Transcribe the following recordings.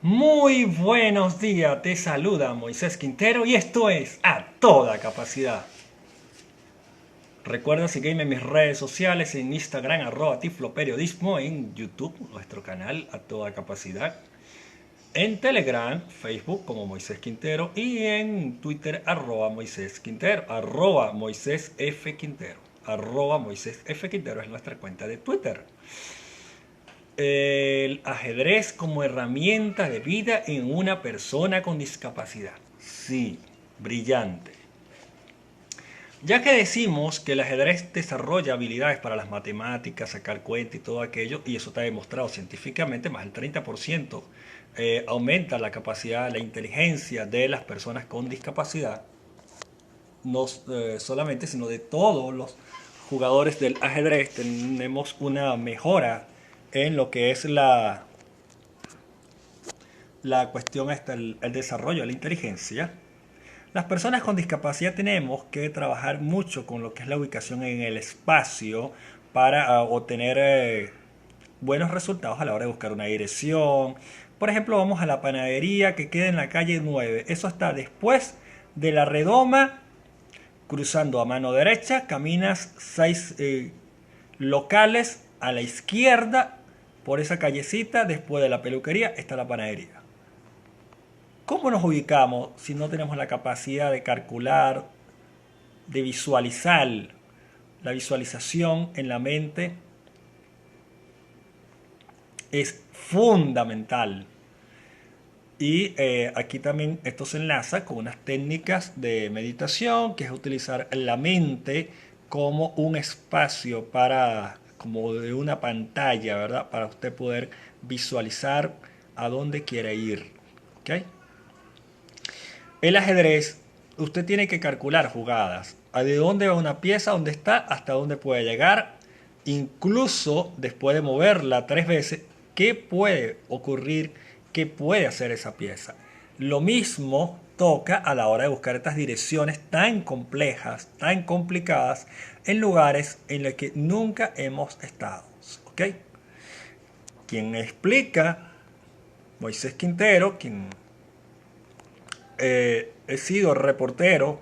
Muy buenos días, te saluda Moisés Quintero y esto es A Toda Capacidad. Recuerda seguirme en mis redes sociales, en Instagram @tifloperiodismo, en YouTube, nuestro canal A Toda Capacidad, en Telegram, Facebook como Moisés Quintero y en Twitter @Moisés Quintero, Moisés F. Quintero, Moisés F. Quintero es nuestra cuenta de Twitter. El ajedrez como herramienta de vida en una persona con discapacidad. Sí, brillante. Ya que decimos que el ajedrez desarrolla habilidades para las matemáticas, sacar cuenta y todo aquello, y eso está demostrado científicamente, más del 30% aumenta la capacidad, la inteligencia de las personas con discapacidad, no solamente, sino de todos los jugadores del ajedrez, tenemos una mejora en lo que es la cuestión esta, el desarrollo de la inteligencia. Las personas con discapacidad tenemos que trabajar mucho con lo que es la ubicación en el espacio para obtener buenos resultados a la hora de buscar una dirección. Por ejemplo, vamos a la panadería que queda en la calle 9. Eso está después de la redoma, cruzando a mano derecha, caminas 6 locales a la izquierda, por esa callecita, después de la peluquería, está la panadería. ¿Cómo nos ubicamos si no tenemos la capacidad de calcular, de visualizar? La visualización en la mente es fundamental. Y aquí también esto se enlaza con unas técnicas de meditación, que es utilizar la mente como un espacio para, como de una pantalla, ¿verdad? Para usted poder visualizar a dónde quiere ir. ¿Ok? El ajedrez, usted tiene que calcular jugadas. De dónde va una pieza, dónde está, hasta dónde puede llegar. Incluso después de moverla 3 veces, ¿qué puede ocurrir? ¿Qué puede hacer esa pieza? Lo mismo toca a la hora de buscar estas direcciones tan complejas, tan complicadas, en lugares en los que nunca hemos estado. ¿Ok? Quien explica, Moisés Quintero, quien he sido reportero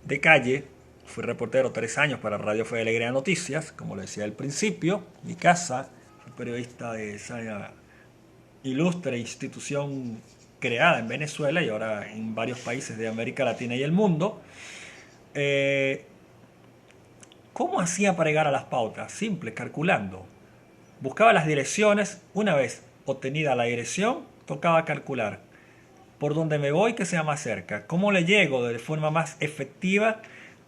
de calle. Fui reportero 3 años para Radio Fe de Alegría Noticias, como le decía al principio. Mi casa, fui periodista de esa ilustre institución creada en Venezuela y ahora en varios países de América Latina y el mundo. Eh, ¿Cómo hacía para llegar a las pautas? Simple, calculando. Buscaba las direcciones. Una vez obtenida la dirección, tocaba calcular por dónde me voy que sea más cerca. ¿Cómo le llego de forma más efectiva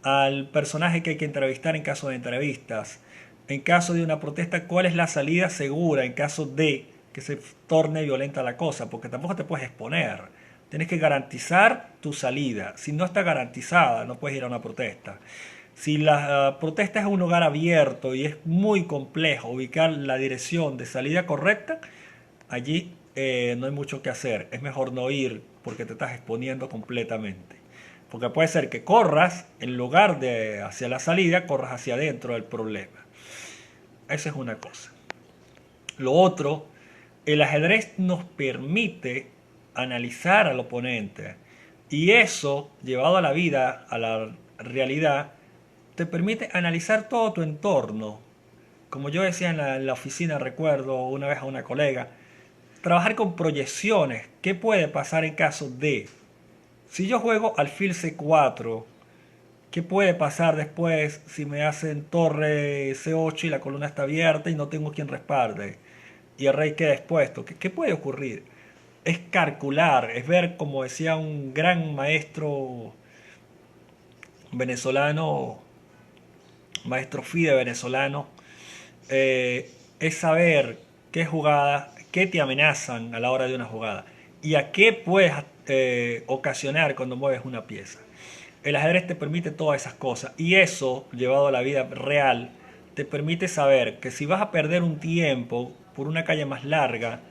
al personaje que hay que entrevistar en caso de entrevistas? En caso de una protesta, ¿cuál es la salida segura en caso de que se torne violenta la cosa? Porque tampoco te puedes exponer. Tienes que garantizar tu salida. Si no está garantizada, no puedes ir a una protesta. Si la protesta es un lugar abierto y es muy complejo ubicar la dirección de salida correcta, allí no hay mucho que hacer. Es mejor no ir porque te estás exponiendo completamente. Porque puede ser que corras, en lugar de hacia la salida, corras hacia adentro del problema. Esa es una cosa. Lo otro, el ajedrez nos permite analizar al oponente. Y eso, llevado a la vida, a la realidad, te permite analizar todo tu entorno. Como yo decía en la oficina, recuerdo una vez a una colega, trabajar con proyecciones. ¿Qué puede pasar en caso de? Si yo juego alfil C4, ¿qué puede pasar después si me hacen torre C8 y la columna está abierta y no tengo quien respalde? Y el rey queda expuesto. ¿Qué puede ocurrir? Es calcular, es ver, como decía un gran maestro venezolano, maestro FIDE venezolano, es saber qué jugada, qué te amenazan a la hora de una jugada y a qué puedes ocasionar cuando mueves una pieza. El ajedrez te permite todas esas cosas y eso, llevado a la vida real, te permite saber que si vas a perder un tiempo por una calle más larga,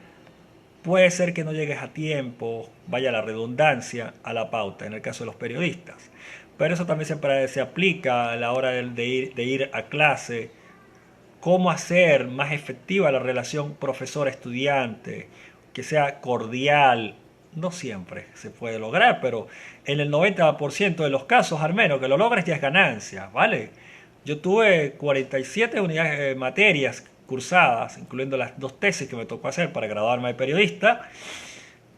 puede ser que no llegues a tiempo, vaya la redundancia, a la pauta, en el caso de los periodistas. Pero eso también se aplica a la hora de ir a clase, cómo hacer más efectiva la relación profesor-estudiante, que sea cordial. No siempre se puede lograr, pero en el 90% de los casos, al menos que lo logres, ya es ganancia, ¿vale? Yo tuve 47 unidades, materias cursadas, incluyendo las 2 tesis que me tocó hacer para graduarme de periodista,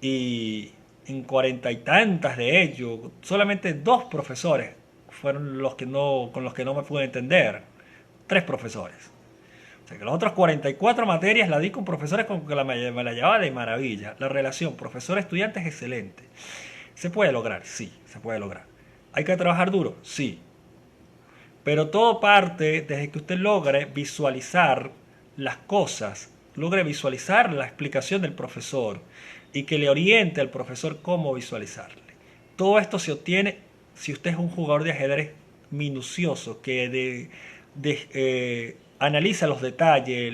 y en 40 y tantas de ellos, solamente 2 profesores fueron los que no, con los que no me pude entender. 3 profesores. O sea que las otras 44 materias las di con profesores con que me la llevaba de maravilla. La relación profesor-estudiante es excelente. ¿Se puede lograr? Sí, se puede lograr. ¿Hay que trabajar duro? Sí. Pero todo parte desde que usted logre visualizar las cosas, logre visualizar la explicación del profesor y que le oriente al profesor cómo visualizarle. Todo esto se obtiene si usted es un jugador de ajedrez minucioso, que analiza los detalles,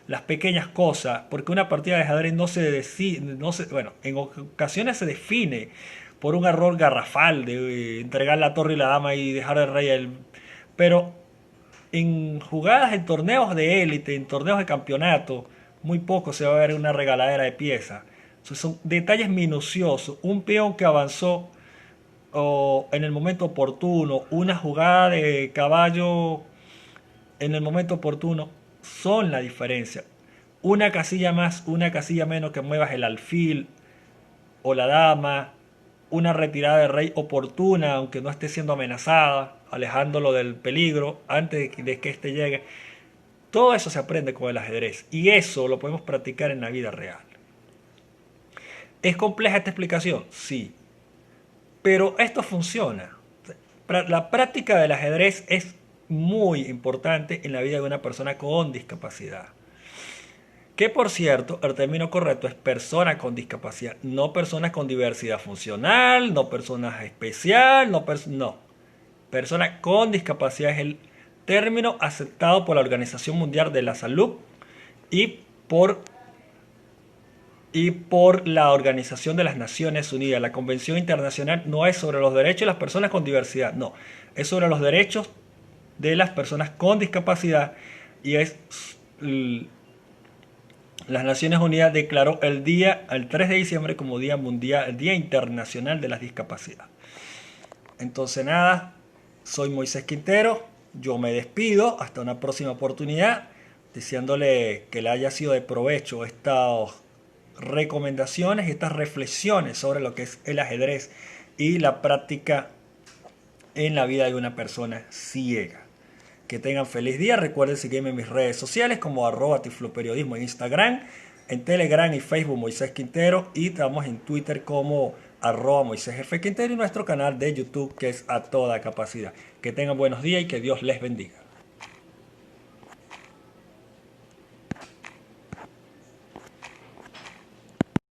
las pequeñas cosas, porque una partida de ajedrez no se decide, bueno, en ocasiones se define por un error garrafal de entregar la torre y la dama y dejar el rey, pero en jugadas, en torneos de élite, en torneos de campeonato, muy poco se va a ver una regaladera de piezas. Son detalles minuciosos. Un peón que avanzó en el momento oportuno, una jugada de caballo en el momento oportuno, son la diferencia. Una casilla más, una casilla menos que muevas el alfil o la dama, una retirada de rey oportuna, aunque no esté siendo amenazada, alejándolo del peligro antes de que éste llegue. Todo eso se aprende con el ajedrez y eso lo podemos practicar en la vida real. ¿Es compleja esta explicación? Sí. Pero esto funciona. La práctica del ajedrez es muy importante en la vida de una persona con discapacidad. Que por cierto, el término correcto es persona con discapacidad, no personas con diversidad funcional, no personas especial, no. Persona con discapacidad es el término aceptado por la Organización Mundial de la Salud y por la Organización de las Naciones Unidas. La Convención Internacional no es sobre los derechos de las personas con diversidad, no, es sobre los derechos de las personas con discapacidad y es las Naciones Unidas declaró el 3 de diciembre como Día Mundial, el Día Internacional de las Discapacidades. Entonces nada, soy Moisés Quintero, yo me despido, hasta una próxima oportunidad, deseándole que le haya sido de provecho estas recomendaciones y estas reflexiones sobre lo que es el ajedrez y la práctica en la vida de una persona ciega. Que tengan feliz día. Recuerden seguirme en mis redes sociales como @tifloperiodismo en Instagram, en Telegram y Facebook Moisés Quintero, y estamos en Twitter como @MoisésFQuintero y nuestro canal de YouTube que es A Toda Capacidad. Que tengan buenos días y que Dios les bendiga.